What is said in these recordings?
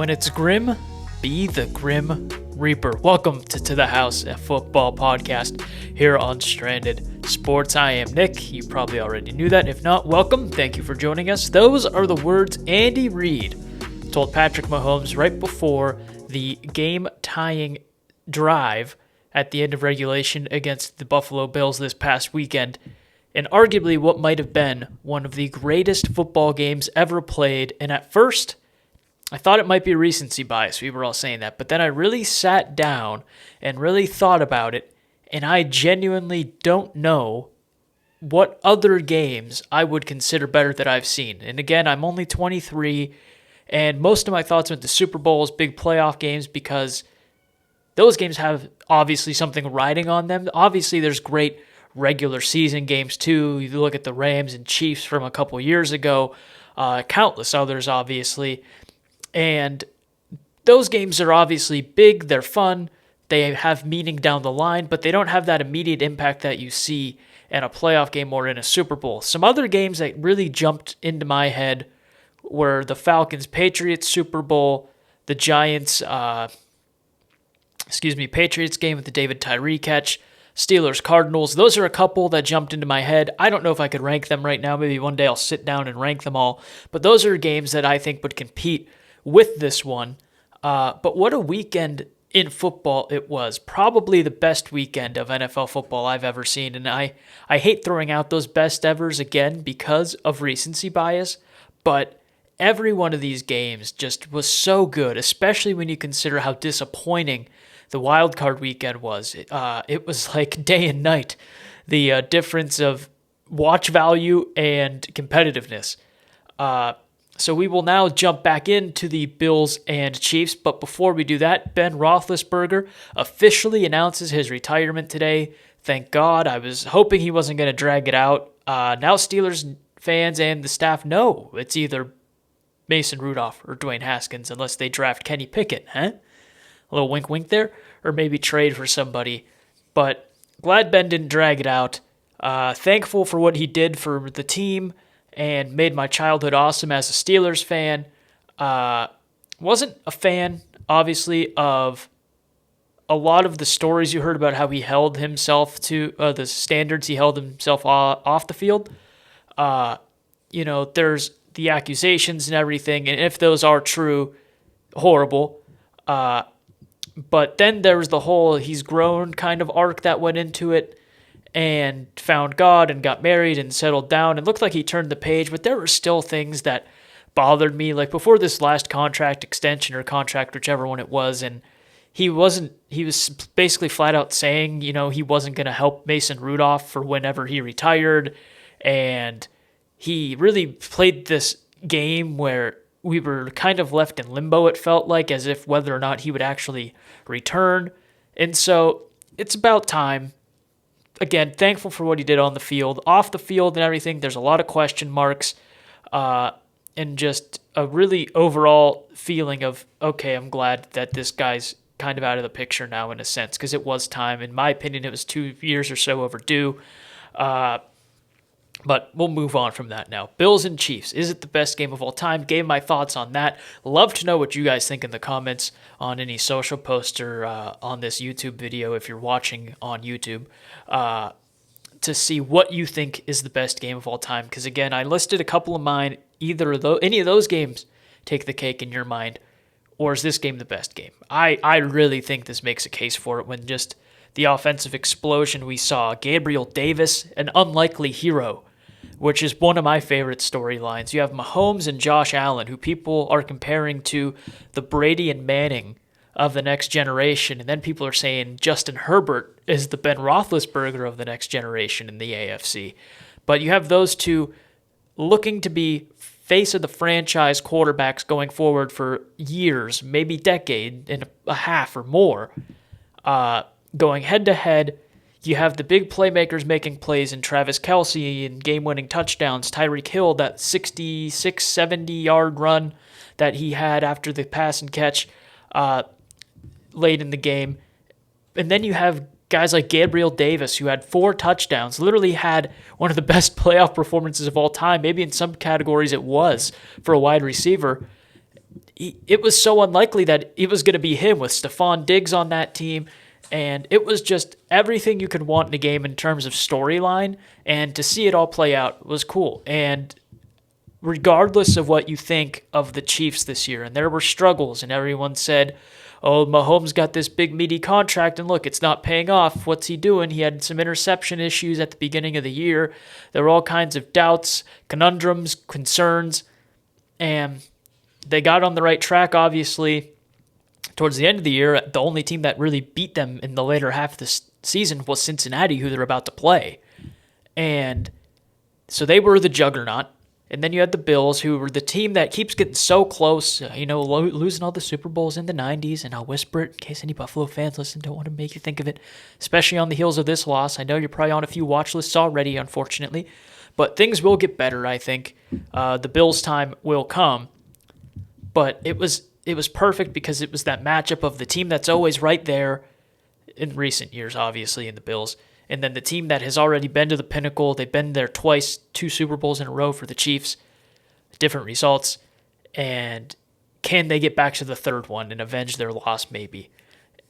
When it's grim, be the Grim Reaper. Welcome to the House, a football podcast here on Stranded Sports. I am Nick. You probably already knew that. If not, welcome. Thank you for joining us. Those are the words Andy Reid told Patrick Mahomes right before the game-tying drive at the end of regulation against the Buffalo Bills this past weekend, and arguably what might have been one of the greatest football games ever played. And at first, I thought it might be a recency bias. We were all saying that. But then I really sat down and really thought about it, and I genuinely don't know what other games I would consider better that I've seen. And again, I'm only 23, and most of my thoughts went to Super Bowls, big playoff games, because those games have obviously something riding on them. Obviously, there's great regular season games too. You look at the Rams and Chiefs from a couple years ago, countless others obviously. And those games are obviously big, they're fun, they have meaning down the line, but they don't have that immediate impact that you see in a playoff game or in a Super Bowl. Some other games that really jumped into my head were the Falcons-Patriots Super Bowl, the Giants, Patriots game with the David Tyree catch, Steelers-Cardinals. Those are a couple that jumped into my head. I don't know if I could rank them right now. Maybe one day I'll sit down and rank them all. But those are games that I think would compete with this one. But what a weekend in football it was. Probably the best weekend of NFL football I've ever seen. And I hate throwing out those best evers again because of recency bias. But every one of these games just was so good, especially when you consider how disappointing the wild card weekend was. It was like day and night, the difference of watch value and competitiveness. So we will now jump back into the Bills and Chiefs. But before we do that, Ben Roethlisberger officially announces his retirement today. Thank God. I was hoping he wasn't going to drag it out. Now Steelers fans and the staff know it's either Mason Rudolph or Dwayne Haskins unless they draft Kenny Pickett, huh? A little wink wink there, or maybe trade for somebody. But glad Ben didn't drag it out. Thankful for what he did for the team and made my childhood awesome as a Steelers fan. Wasn't a fan, obviously, of a lot of the stories you heard about how he held himself to the standards he held himself off the field. There's the accusations and everything, and if those are true, horrible. But then there was the whole he's grown kind of arc that went into it and found God and got married and settled down. It looked like he turned the page, but there were still things that bothered me. Like before this last contract extension or contract, whichever one it was, and he was basically flat out saying, he wasn't going to help Mason Rudolph for whenever he retired. And he really played this game where we were kind of left in limbo, it felt like, as if whether or not he would actually return. And so it's about time. Again, thankful for what he did on the field. Off the field and everything, there's a lot of question marks and just a really overall feeling of, okay, I'm glad that this guy's kind of out of the picture now in a sense, because it was time. In my opinion, it was 2 years or so overdue. But we'll move on from that now. Bills and Chiefs. Is it the best game of all time? Gave my thoughts on that. Love to know what you guys think in the comments on any social post or on this YouTube video if you're watching on YouTube to see what you think is the best game of all time. Because again, I listed a couple of mine. Any of those games take the cake in your mind, or is this game the best game? I really think this makes a case for it when just the offensive explosion we saw. Gabriel Davis, an unlikely hero, which is one of my favorite storylines. You have Mahomes and Josh Allen, who people are comparing to the Brady and Manning of the next generation. And then people are saying Justin Herbert is the Ben Roethlisberger of the next generation in the AFC. But you have those two looking to be face of the franchise quarterbacks going forward for years, maybe decade and a half or more, going head-to-head. You have the big playmakers making plays in Travis Kelce and game-winning touchdowns. Tyreek Hill, that 66, 70-yard run that he had after the pass and catch late in the game. And then you have guys like Gabriel Davis, who had 4 touchdowns, literally had one of the best playoff performances of all time. Maybe in some categories it was for a wide receiver. it was so unlikely that it was going to be him with Stephon Diggs on that team. And it was just everything you could want in a game in terms of storyline. And to see it all play out was cool. And regardless of what you think of the Chiefs this year, and there were struggles, and everyone said, oh, Mahomes got this big meaty contract, and look, it's not paying off. What's he doing? He had some interception issues at the beginning of the year. There were all kinds of doubts, conundrums, concerns, and they got on the right track, obviously. Towards the end of the year, the only team that really beat them in the later half of the season was Cincinnati, who they're about to play. And so they were the juggernaut. And then you had the Bills, who were the team that keeps getting so close, losing all the Super Bowls in the 90s. And I'll whisper it in case any Buffalo fans listen. Don't want to make you think of it, especially on the heels of this loss. I know you're probably on a few watch lists already, unfortunately. But things will get better, I think. The Bills' time will come. But it was perfect because it was that matchup of the team that's always right there in recent years, obviously, in the Bills, and then the team that has already been to the pinnacle. They've been there twice, 2 Super Bowls in a row for the Chiefs, different results, and can they get back to the third one and avenge their loss maybe?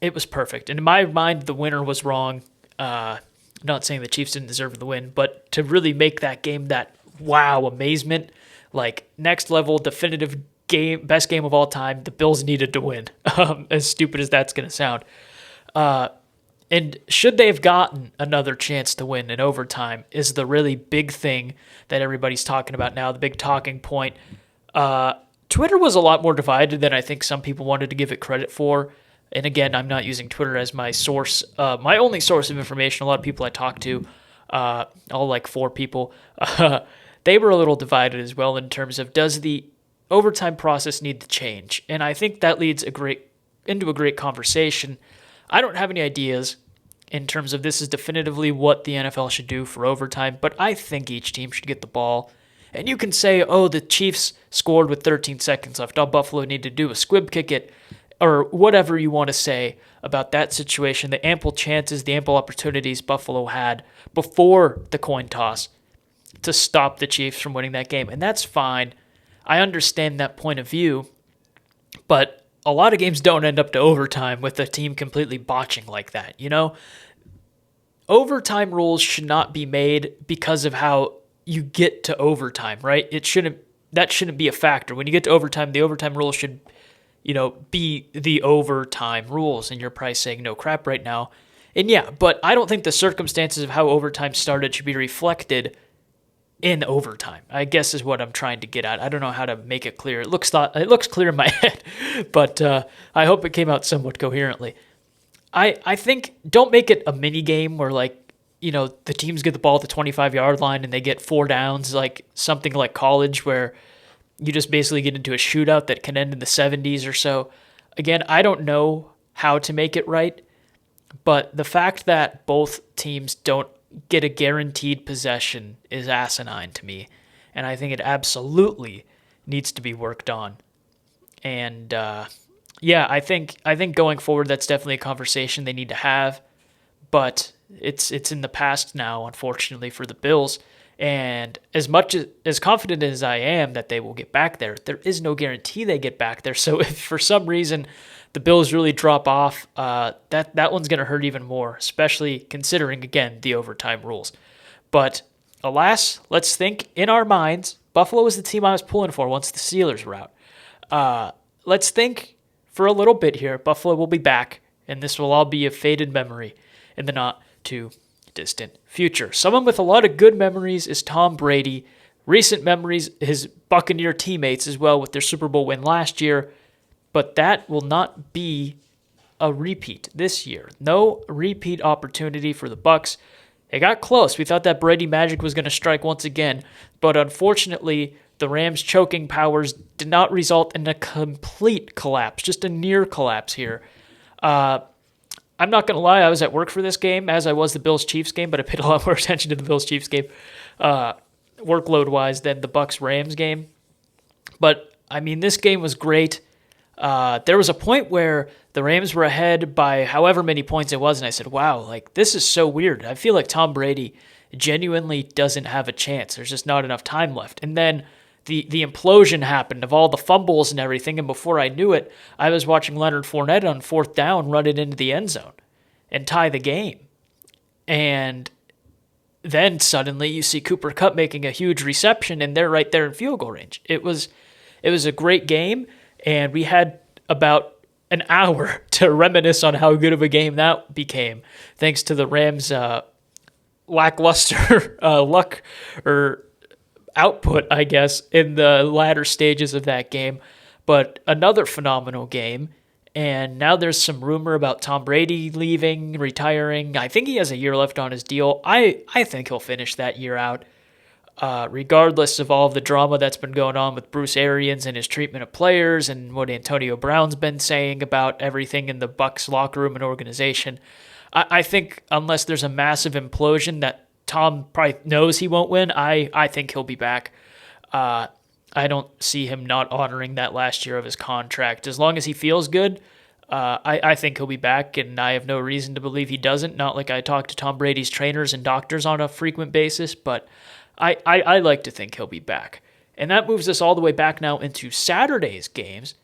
It was perfect. And in my mind, the winner was wrong. Not saying the Chiefs didn't deserve the win, but to really make that game that wow amazement, like next level, definitive game, best game of all time, the Bills needed to win, as stupid as that's going to sound. And should they have gotten another chance to win in overtime is the really big thing that everybody's talking about now, the big talking point. Twitter was a lot more divided than I think some people wanted to give it credit for. And again, I'm not using Twitter as my source, my only source of information. A lot of people I talk to, all like 4 people, they were a little divided as well in terms of does the overtime process need to change? And I think that leads into a great conversation. I don't have any ideas in terms of this is definitively what the NFL should do for overtime, but I think each team should get the ball. And you can say, oh, the Chiefs scored with 13 seconds left. All Buffalo need to do is squib kick it, or whatever you want to say about that situation, the ample chances, the ample opportunities Buffalo had before the coin toss to stop the Chiefs from winning that game. And that's fine. I understand that point of view, but a lot of games don't end up to overtime with the team completely botching like that, Overtime rules should not be made because of how you get to overtime, right? That shouldn't be a factor. When you get to overtime, the overtime rules should, be the overtime rules, and you're probably saying no crap right now. And yeah, but I don't think the circumstances of how overtime started should be reflected in overtime, I guess is what I'm trying to get at. I don't know how to make it clear. It looks clear in my head, but I hope it came out somewhat coherently. I think don't make it a mini game where the teams get the ball at the 25-yard line and they get 4 downs, like something like college where you just basically get into a shootout that can end in the 70s or so. Again, I don't know how to make it right, but the fact that both teams don't get a guaranteed possession is asinine to me, and I think it absolutely needs to be worked on. And I think going forward, that's definitely a conversation they need to have. But it's in the past now, unfortunately, for the Bills. And as much as confident as I am that they will get back there, there is no guarantee they get back there. So if for some reason the Bills really drop off, that one's going to hurt even more, especially considering, again, the overtime rules. But alas, let's think in our minds, Buffalo was the team I was pulling for once the Steelers were out. Let's think for a little bit here. Buffalo will be back, and this will all be a faded memory in the not-too-distant future. Someone with a lot of good memories is Tom Brady. Recent memories, his Buccaneer teammates as well with their Super Bowl win last year. But that will not be a repeat this year. No repeat opportunity for the Bucs. It got close. We thought that Brady magic was going to strike once again, but unfortunately, the Rams' choking powers did not result in a complete collapse, just a near collapse here. I'm not going to lie, I was at work for this game, as I was the Bills-Chiefs game, but I paid a lot more attention to the Bills-Chiefs game, workload-wise, than the Bucs-Rams game. But, I mean, this game was great. There was a point where the Rams were ahead by however many points it was, and I said, wow, this is so weird. I feel like Tom Brady genuinely doesn't have a chance. There's just not enough time left. And then the implosion happened of all the fumbles and everything, and before I knew it, I was watching Leonard Fournette on fourth down run it into the end zone and tie the game. And then suddenly you see Cooper Kupp making a huge reception, and they're right there in field goal range. It was a great game, and we had about an hour to reminisce on how good of a game that became, thanks to the Rams' lackluster luck or output, I guess, in the latter stages of that game. But another phenomenal game. And now there's some rumor about Tom Brady leaving, retiring. I think he has a year left on his deal. I think he'll finish that year out, regardless of all of the drama that's been going on with Bruce Arians and his treatment of players and what Antonio Brown's been saying about everything in the Bucs locker room and organization. I think unless there's a massive implosion that Tom probably knows he won't win, I think he'll be back. I don't see him not honoring that last year of his contract. As long as he feels good, I think he'll be back, and I have no reason to believe he doesn't. Not like I talk to Tom Brady's trainers and doctors on a frequent basis, but I like to think he'll be back. And that moves us all the way back now into Saturday's games,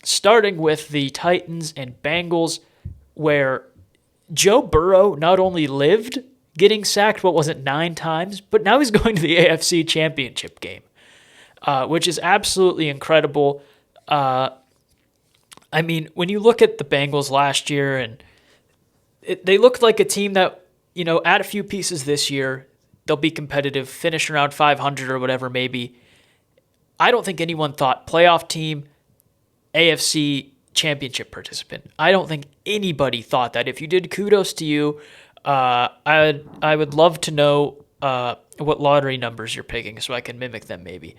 starting with the Titans and Bengals, where Joe Burrow not only lived getting sacked, 9 times, but now he's going to the AFC Championship game. Which is absolutely incredible. I mean, when you look at the Bengals last year, and they looked like a team that, add a few pieces this year, they'll be competitive, finish around 500 or whatever maybe. I don't think anyone thought playoff team, AFC championship participant. I don't think anybody thought that. If you did, kudos to you. I would love to know what lottery numbers you're picking so I can mimic them maybe.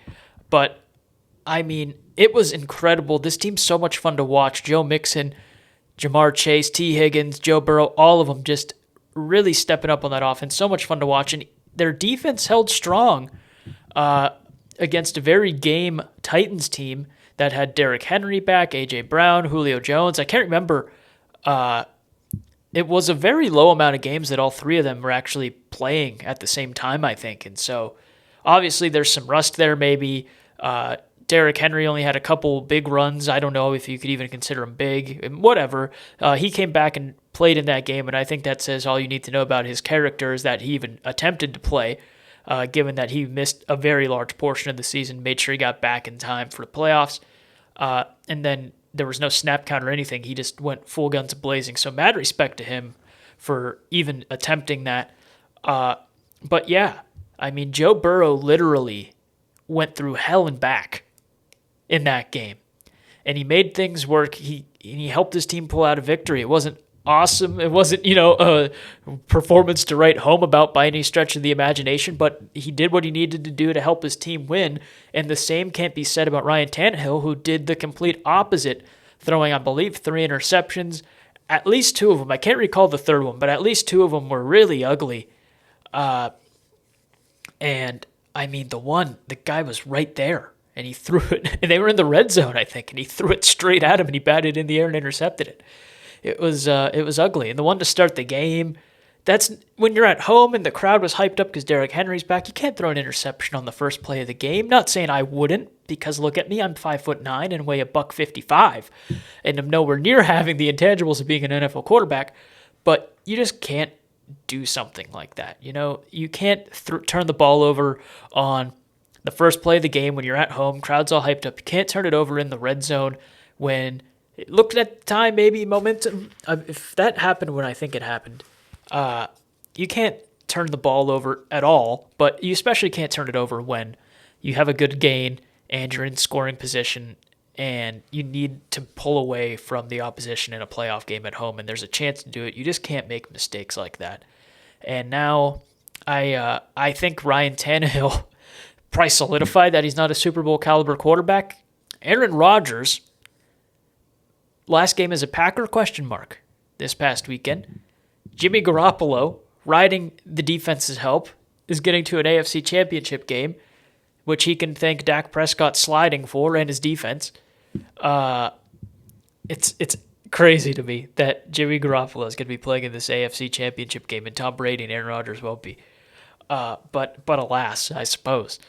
But, I mean, it was incredible. This team's so much fun to watch. Joe Mixon, Jamar Chase, T. Higgins, Joe Burrow, all of them just really stepping up on that offense. So much fun to watch. And their defense held strong against a very game Titans team that had Derrick Henry back, A.J. Brown, Julio Jones. I can't remember. It was a very low amount of games that all three of them were actually playing at the same time, I think. And so, obviously, there's some rust there maybe. Derrick Henry only had a couple big runs. I don't know if you could even consider him big. Whatever. He came back and played in that game, and I think that says all you need to know about his character is that he even attempted to play, given that he missed a very large portion of the season, made sure he got back in time for the playoffs. And then there was no snap count or anything. He just went full guns blazing. So mad respect to him for even attempting that. But yeah, I mean, Joe Burrow literally went through hell and back in that game. And he made things work. He helped his team pull out a victory. It wasn't awesome. It wasn't, a performance to write home about by any stretch of the imagination, but he did what he needed to do to help his team win. And the same can't be said about Ryan Tannehill, who did the complete opposite, throwing, I believe, 3 interceptions, at least 2 of them. I can't recall the third one, but at least 2 of them were really ugly. And I mean, the guy was right there, and he threw it, and they were in the red zone, I think, and he threw it straight at him, and he batted in the air and intercepted it. It was ugly. And the one to start the game, that's when you're at home and the crowd was hyped up because Derrick Henry's back. You can't throw an interception on the first play of the game. Not saying I wouldn't, because look at me, I'm 5'9" and weigh $155, and I'm nowhere near having the intangibles of being an NFL quarterback. But you just can't do something like that. You can't turn the ball over on the first play of the game when you're at home, crowd's all hyped up. You can't turn it over in the red zone when it looked at the time, maybe momentum. If that happened when I think it happened, you can't turn the ball over at all, but you especially can't turn it over when you have a good gain and you're in scoring position and you need to pull away from the opposition in a playoff game at home, and there's a chance to do it. You just can't make mistakes like that. And now I think Ryan Tannehill probably solidified that he's not a Super Bowl caliber quarterback. Aaron Rodgers, last game as a Packer, ? This past weekend. Jimmy Garoppolo, riding the defense's help, is getting to an AFC Championship game, which he can thank Dak Prescott sliding for and his defense. It's crazy to me that Jimmy Garoppolo is going to be playing in this AFC Championship game, and Tom Brady and Aaron Rodgers won't be. But alas, I suppose.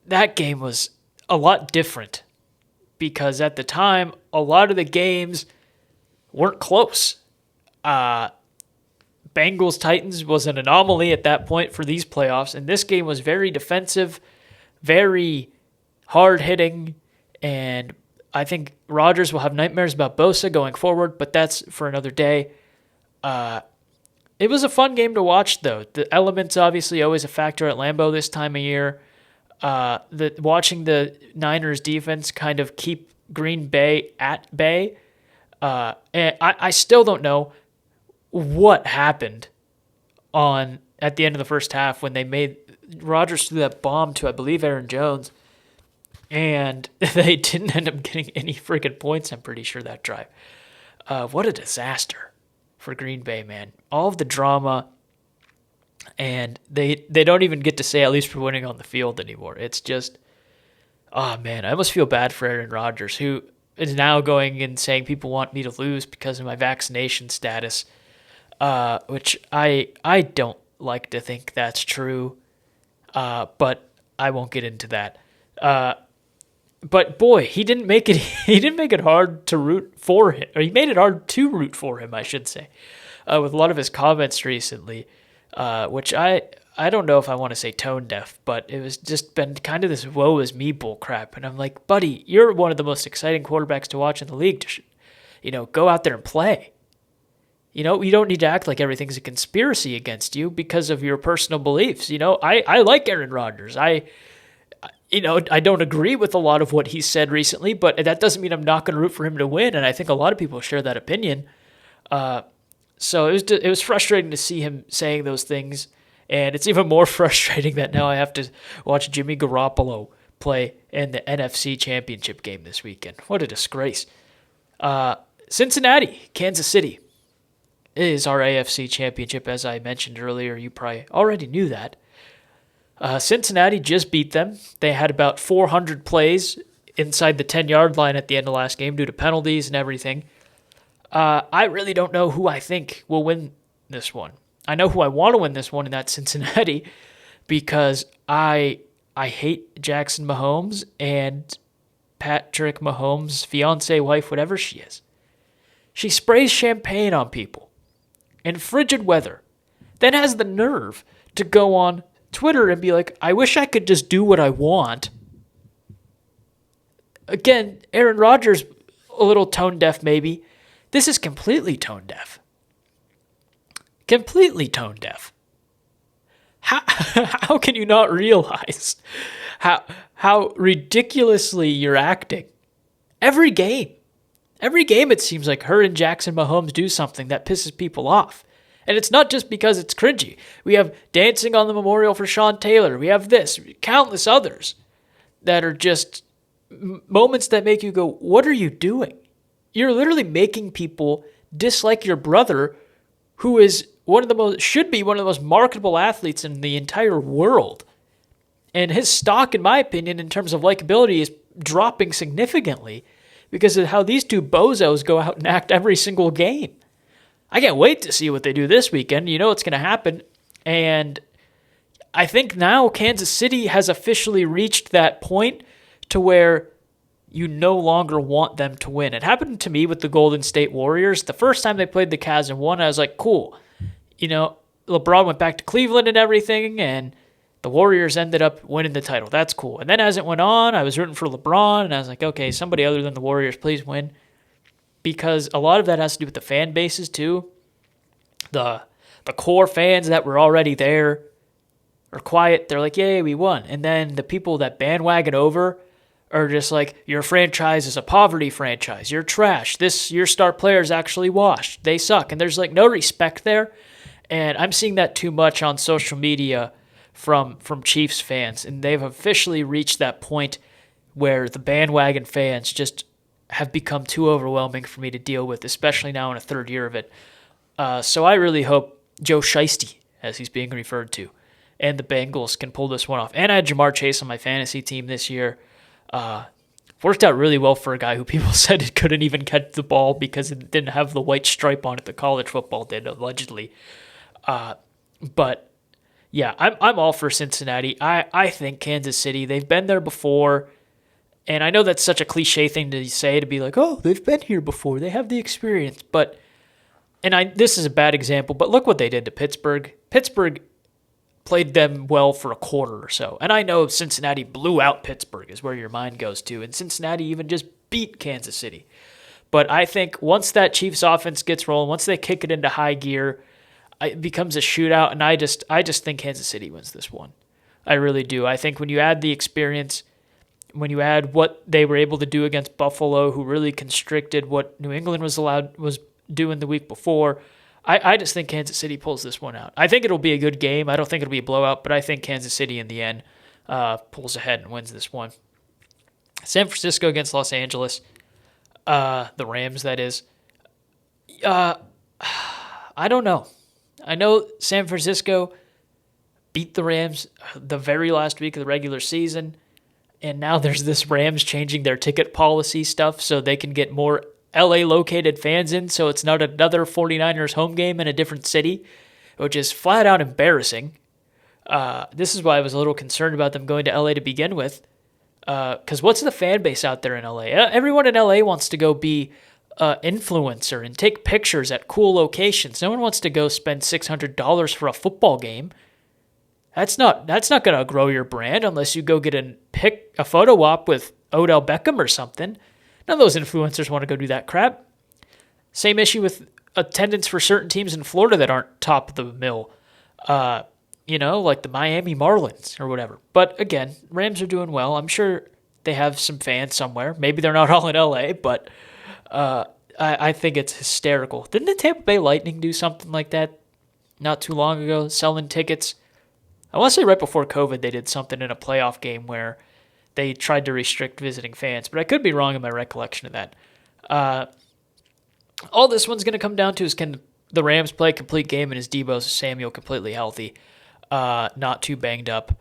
that game was a lot different because at the time, a lot of the games weren't close. Bengals Titans was an anomaly at that point for these playoffs, and this game was very defensive, very hard hitting, and I think Rodgers will have nightmares about Bosa going forward, but that's for another day. It was a fun game to watch, though. The elements obviously always a factor at Lambeau this time of year. Watching the Niners defense kind of keep Green Bay at bay. And I still don't know what happened at the end of the first half when they made Rodgers threw that bomb to, I believe, Aaron Jones, and they didn't end up getting any friggin' points, I'm pretty sure, that drive. What a disaster for Green Bay, man. All of the drama, and they don't even get to say at least we're winning on the field anymore. It's just, oh, man, I almost feel bad for Aaron Rodgers, who is now going and saying people want me to lose because of my vaccination status, which I don't like to think that's true, but I won't get into that. But boy, he didn't make it. He didn't make it hard to root for him, or he made it hard to root for him, I should say, with a lot of his comments recently, which I don't know if I want to say tone deaf, but it was just been kind of this woe is me bull crap, and I'm like, buddy, you're one of the most exciting quarterbacks to watch in the league. Go out there and play. You don't need to act like everything's a conspiracy against you because of your personal beliefs. I like Aaron Rodgers. I don't agree with a lot of what he said recently, but that doesn't mean I'm not going to root for him to win, and I think a lot of people share that opinion. So it was frustrating to see him saying those things, and it's even more frustrating that now I have to watch Jimmy Garoppolo play in the NFC Championship game this weekend. What a disgrace. Cincinnati, Kansas City is our AFC Championship, as I mentioned earlier. You probably already knew that. Cincinnati just beat them. They had about 400 plays inside the 10-yard line at the end of last game due to penalties and everything. I really don't know who I think will win this one. I know who I want to win this one, and that's Cincinnati, because I hate Jackson Mahomes and Patrick Mahomes' fiance, wife, whatever she is. She sprays champagne on people in frigid weather, then has the nerve to go on Twitter and be like, I wish I could just do what I want. Again, Aaron Rodgers, a little tone deaf maybe. This is completely tone deaf. Completely tone deaf. How can you not realize how ridiculously you're acting? Every game it seems like her and Jackson Mahomes do something that pisses people off. And it's not just because it's cringy. We have dancing on the memorial for Sean Taylor. We have this, countless others that are just moments that make you go, what are you doing? You're literally making people dislike your brother, who is should be one of the most marketable athletes in the entire world. And his stock, in my opinion, in terms of likability, is dropping significantly because of how these two bozos go out and act every single game. I can't wait to see what they do this weekend. You know what's going to happen. And I think now Kansas City has officially reached that point to where you no longer want them to win. It happened to me with the Golden State Warriors. The first time they played the Cavs and won, I was like, cool. LeBron went back to Cleveland and everything, and the Warriors ended up winning the title. That's cool. And then as it went on, I was rooting for LeBron, and I was like, okay, somebody other than the Warriors, please win. Because a lot of that has to do with the fan bases too. The core fans that were already there are quiet. They're like, yay, we won. And then the people that bandwagon over are just like, your franchise is a poverty franchise. You're trash. Your star player is actually washed. They suck. And there's like no respect there. And I'm seeing that too much on social media from Chiefs fans. And they've officially reached that point where the bandwagon fans just have become too overwhelming for me to deal with, especially now in a third year of it. So I really hope Joe Shiesty, as he's being referred to, and the Bengals can pull this one off. And I had Jamar Chase on my fantasy team this year. Worked out really well for a guy who people said it couldn't even catch the ball because it didn't have the white stripe on it that college football did, allegedly. But Yeah, I'm all for Cincinnati. I think Kansas City, they've been there before. And I know that's such a cliche thing to say, to be like, oh, they've been here before. They have the experience. But, this is a bad example, but look what they did to Pittsburgh. Pittsburgh played them well for a quarter or so. And I know Cincinnati blew out Pittsburgh is where your mind goes to. And Cincinnati even just beat Kansas City. But I think once that Chiefs offense gets rolling, once they kick it into high gear, it becomes a shootout. And I just think Kansas City wins this one. I really do. I think when you add the experience, when you add what they were able to do against Buffalo, who really constricted what New England was doing the week before, I just think Kansas City pulls this one out. I think it'll be a good game. I don't think it'll be a blowout, but I think Kansas City in the end pulls ahead and wins this one. San Francisco against Los Angeles, the Rams, that is. I don't know. I know San Francisco beat the Rams the very last week of the regular season, and now there's this Rams changing their ticket policy stuff so they can get more LA-located fans in, so it's not another 49ers home game in a different city, which is flat out embarrassing. This is why I was a little concerned about them going to LA to begin with, because what's the fan base out there in LA? Everyone in LA wants to go be influencer and take pictures at cool locations. No one wants to go spend $600 for a football game. That's not going to grow your brand unless you go get a photo op with Odell Beckham or something. None of those influencers want to go do that crap. Same issue with attendance for certain teams in Florida that aren't top of the mill. Like the Miami Marlins or whatever. But again, Rams are doing well. I'm sure they have some fans somewhere. Maybe they're not all in LA, but I think it's hysterical. Didn't the Tampa Bay Lightning do something like that not too long ago, selling tickets? I want to say right before COVID they did something in a playoff game where they tried to restrict visiting fans, but I could be wrong in my recollection of that. All this one's going to come down to is, can the Rams play a complete game and is Deebo Samuel completely healthy, not too banged up?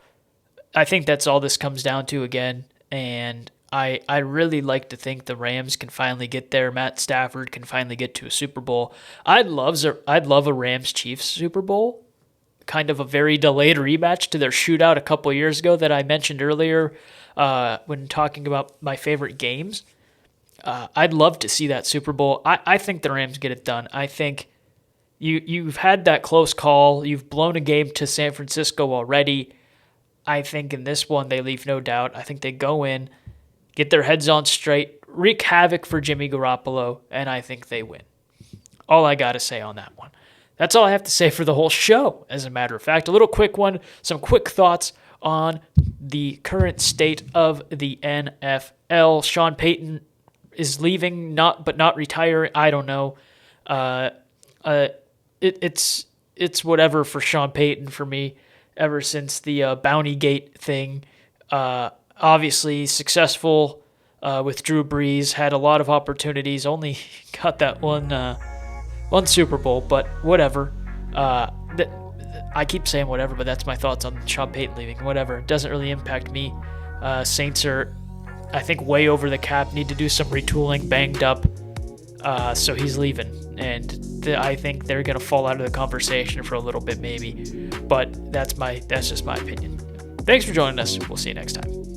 I think that's all this comes down to again, and I really like to think the Rams can finally get there. Matt Stafford can finally get to a Super Bowl. I'd love a Rams-Chiefs Super Bowl, kind of a very delayed rematch to their shootout a couple years ago that I mentioned earlier when talking about my favorite games. I'd love to see that Super Bowl. I think the Rams get it done. I think you've had that close call. You've blown a game to San Francisco already. I think in this one they leave no doubt. I think they go in, get their heads on straight, wreak havoc for Jimmy Garoppolo, and I think they win. All I got to say on that one. That's all I have to say for the whole show, as a matter of fact. A little quick one, some quick thoughts on the current state of the NFL. Sean Payton is leaving, but not retiring. I don't know. It's whatever for Sean Payton for me ever since the Bounty Gate thing. Obviously successful with Drew Brees, had a lot of opportunities, only got that one Super Bowl, but whatever. I keep saying whatever, but that's my thoughts on Sean Payton leaving. Whatever. It doesn't really impact me. Saints are, I think, way over the cap, need to do some retooling, banged up. So he's leaving. And I think they're going to fall out of the conversation for a little bit maybe. But that's just my opinion. Thanks for joining us. We'll see you next time.